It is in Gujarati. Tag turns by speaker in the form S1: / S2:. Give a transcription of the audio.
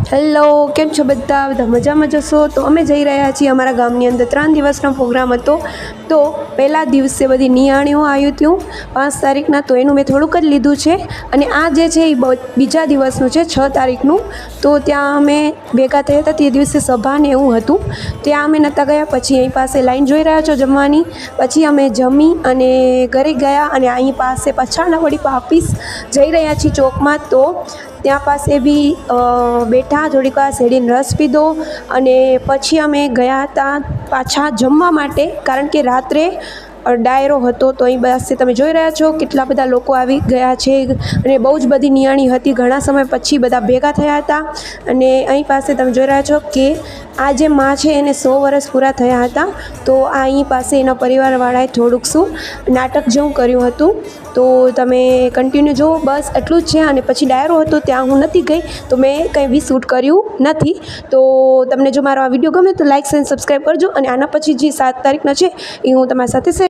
S1: હેલો, કેમ છો બધા મજામાં જશો? તો અમે જઈ રહ્યા છીએ અમારા ગામની અંદર 3 દિવસનો પ્રોગ્રામ હતો. તો પહેલા દિવસે બધી નિયાણીઓ આવ્યું હતું 5 તારીખના, તો એનું મેં થોડુંક જ લીધું છે. અને આ જે છે એ બીજા દિવસનું છે 6 તારીખનું. તો ત્યાં અમે ભેગા થયા હતા, તે દિવસે સભા ને એવું હતું. ત્યાં અમે નહોતા ગયા. પછી અહીં પાસે લાઈન જોઈ રહ્યા છો જમવાની. પછી અમે જમી અને ઘરે ગયા અને અહીં પાસે પાછા વળી વાપીસ જઈ રહ્યા છીએ ચોકમાં. તો ત્યાં પાસે બી બેઠા થોડીક વાર, શેરડીનો રસ પીધો અને પછી અમે ગયા હતા પાછા જમવા માટે, કારણ કે રાત્રે ડાયરો હતો. તો અહીં પાસે તમે જોઈ રહ્યા છો કેટલા બધા લોકો આવી ગયા છે અને બહુ જ બધી નિયાણી હતી. ઘણા સમય પછી બધા ભેગા થયા હતા. અને અહીં પાસે તમે જોઈ રહ્યા છો કે આ જે માં છે એને 100 વર્ષ પૂરા થયા હતા. તો આ અહીં પાસે એના પરિવારવાળાએ થોડુંક શું નાટક જેવું કર્યું હતું. તો તમે કન્ટિન્યુ જુઓ, બસ એટલું જ છે. અને પછી ડાયરો હતો ત્યાં હું નથી ગઈ, તો મેં કંઈ બી શૂટ કર્યું નથી. તો તમને જો મારો આ વિડીયો ગમે તો લાઇક અને સબસ્ક્રાઈબ કરજો. અને આના પછી જે 7 તારીખના છે એ હું તમારી સાથે શેર